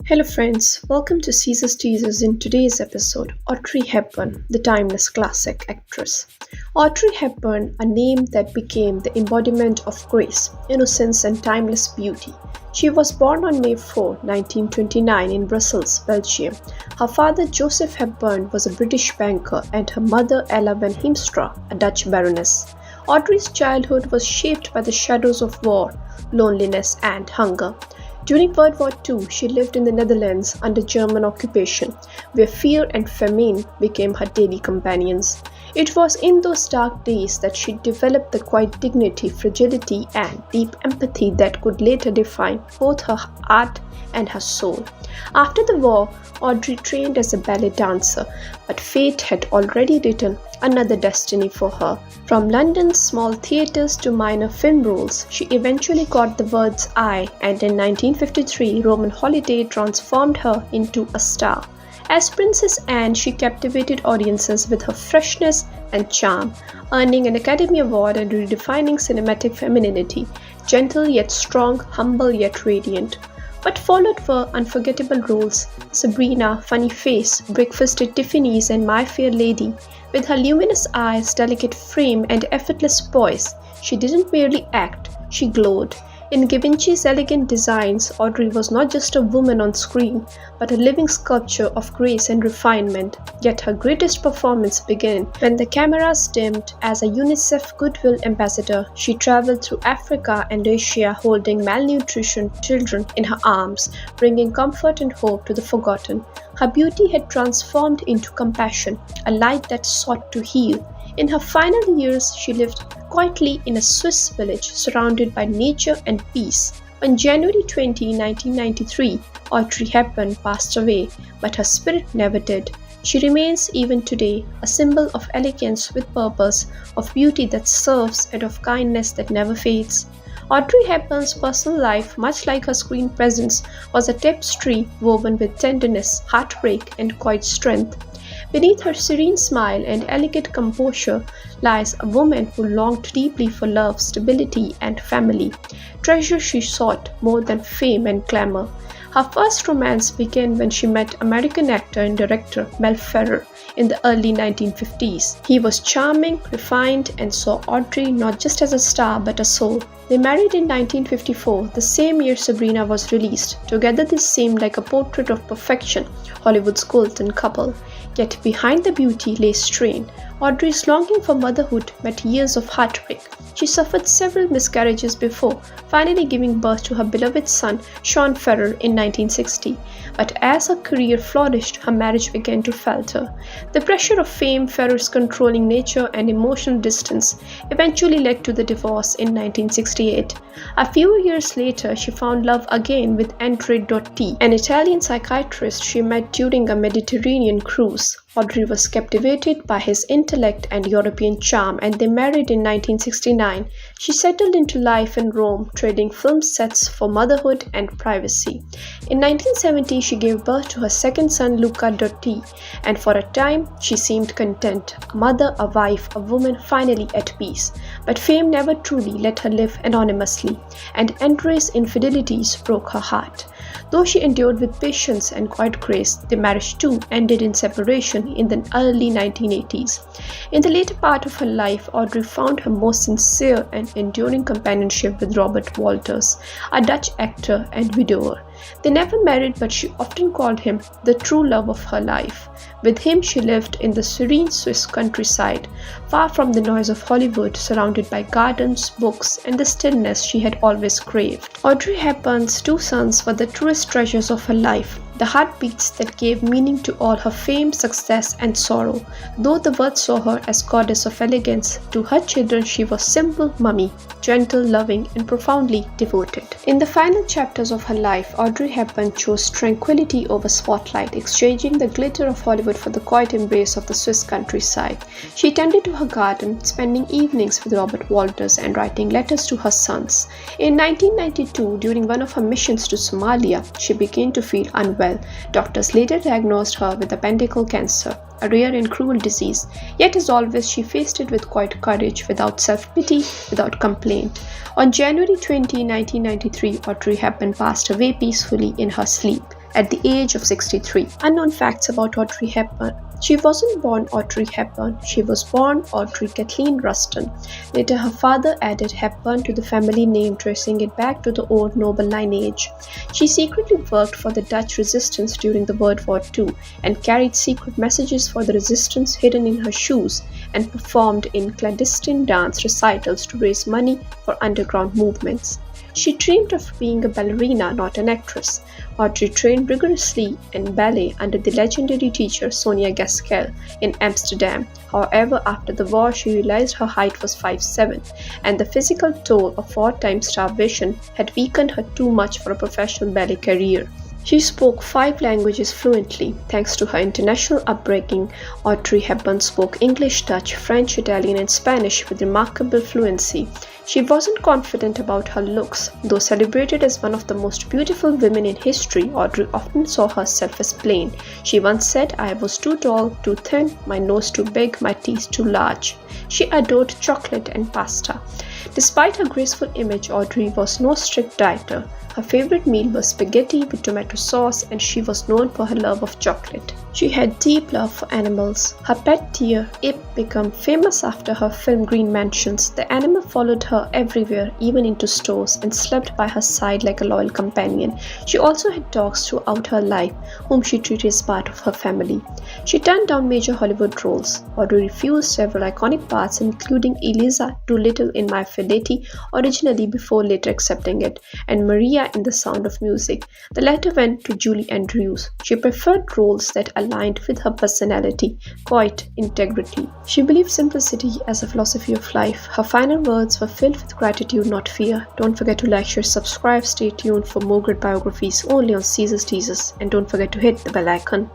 Hello, friends. Welcome to Caesar's Teasers. In today's episode, Audrey Hepburn, the timeless classic actress. Audrey Hepburn, a name that became the embodiment of grace, innocence, and timeless beauty. She was born on May 4, 1929, in Brussels, Belgium. Her father, Joseph Hepburn, was a British banker, and her mother, Ella van Heemstra, a Dutch baroness. Audrey's childhood was shaped by the shadows of war, loneliness, and hunger. During World War II, she lived in the Netherlands under German occupation, where fear and famine became her daily companions. It was in those dark days that she developed the quiet dignity, fragility, and deep empathy that could later define both her art and her soul. After the war, Audrey trained as a ballet dancer, but fate had already written another destiny for her. From London's small theatres to minor film roles, she eventually got the bird's eye, and in 1953, Roman Holiday transformed her into a star. As Princess Anne, she captivated audiences with her freshness and charm, earning an Academy Award and redefining cinematic femininity, gentle yet strong, humble yet radiant. What followed were unforgettable roles: Sabrina, Funny Face, Breakfast at Tiffany's, and My Fair Lady. With her luminous eyes, delicate frame, and effortless poise, she didn't merely act, she glowed. In Givenchy's elegant designs, Audrey was not just a woman on screen, but a living sculpture of grace and refinement. Yet her greatest performance began when the cameras dimmed. As a UNICEF Goodwill Ambassador, she traveled through Africa and Asia holding malnutrition children in her arms, bringing comfort and hope to the forgotten. Her beauty had transformed into compassion, a light that sought to heal. In her final years, she lived quietly in a Swiss village surrounded by nature and peace. On January 20, 1993, Audrey Hepburn passed away, but her spirit never did. She remains even today a symbol of elegance with purpose, of beauty that serves, and of kindness that never fades. Audrey Hepburn's personal life, much like her screen presence, was a tapestry woven with tenderness, heartbreak, and quiet strength. Beneath her serene smile and elegant composure lies a woman who longed deeply for love, stability, and family. Treasure she sought more than fame and glamour. Her first romance began when she met American actor and director Mel Ferrer in the early 1950s. He was charming, refined, and saw Audrey not just as a star but a soul. They married in 1954, the same year Sabrina was released. Together they seemed like a portrait of perfection, Hollywood's golden couple. Yet behind the beauty lay strain. Audrey's longing for motherhood met years of heartbreak. She suffered several miscarriages before finally giving birth to her beloved son, Sean Ferrer, in 1960. But as her career flourished, her marriage began to falter. The pressure of fame, Ferrer's controlling nature, and emotional distance eventually led to the divorce in 1968. A few years later, she found love again with Andre Dotti, an Italian psychiatrist she met during a Mediterranean cruise. Audrey was captivated by his intellect and European charm, and they married in 1969. She settled into life in Rome, trading film sets for motherhood and privacy. In 1970, she gave birth to her second son, Luca Dotti, and for a time, she seemed content. A mother, a wife, a woman finally at peace. But fame never truly let her live anonymously, and Andre's infidelities broke her heart. Though she endured with patience and quiet grace, the marriage too ended in separation in the early 1980s. In the later part of her life, Audrey found her most sincere and enduring companionship with Robert Walters, a Dutch actor and widower. They never married, but she often called him the true love of her life. With him, she lived in the serene Swiss countryside, far from the noise of Hollywood, surrounded by gardens, books, and the stillness she had always craved. Audrey Hepburn's two sons were the truest treasures of her life, the heartbeats that gave meaning to all her fame, success, and sorrow. Though the world saw her as goddess of elegance, to her children she was simple mummy, gentle, loving, and profoundly devoted. In the final chapters of her life, Audrey Hepburn chose tranquility over spotlight, exchanging the glitter of Hollywood for the quiet embrace of the Swiss countryside. She tended to her garden, spending evenings with Robert Walters and writing letters to her sons. In 1992, during one of her missions to Somalia, she began to feel unwell. Doctors later diagnosed her with appendical cancer, a rare and cruel disease. Yet as always, she faced it with quiet courage, without self-pity, without complaint. On January 20, 1993, Audrey Hepburn passed away peacefully in her sleep. at the age of 63. Unknown facts about Audrey Hepburn. She wasn't born Audrey Hepburn, she was born Audrey Kathleen Ruston. Later, her father added Hepburn to the family name, tracing it back to the old noble lineage. She secretly worked for the Dutch resistance during the World War II and carried secret messages for the resistance hidden in her shoes and performed in clandestine dance recitals to raise money for underground movements. She dreamed of being a ballerina, not an actress. Audrey trained rigorously in ballet under the legendary teacher Sonia Gaskell in Amsterdam. However, after the war, she realized her height was 5'7", and the physical toll of wartime starvation had weakened her too much for a professional ballet career. She spoke 5 languages fluently. Thanks to her international upbringing, Audrey Hepburn spoke English, Dutch, French, Italian, and Spanish with remarkable fluency. She wasn't confident about her looks. Though celebrated as one of the most beautiful women in history, Audrey often saw herself as plain. She once said, "I was too tall, too thin, my nose too big, my teeth too large." She adored chocolate and pasta. Despite her graceful image, Audrey was no strict dieter. Her favorite meal was spaghetti with tomato sauce, and she was known for her love of chocolate. She had deep love for animals. Her pet deer, Ip, became famous after her film Green Mansions. The animal followed her everywhere, even into stores, and slept by her side like a loyal companion. She also had dogs throughout her life, whom she treated as part of her family. She turned down major Hollywood roles. Audrey refused several iconic parts, including Eliza Doolittle in My Fair Lady, originally before later accepting it, and Maria in The Sound of Music. The latter went to Julie Andrews. She preferred roles that aligned with her personality, quiet integrity. She believed simplicity as a philosophy of life. Her final words were filled with gratitude, not fear. Don't forget to like, share, subscribe. Stay tuned for more great biographies only on Caesar's Teasers, and don't forget to hit the bell icon.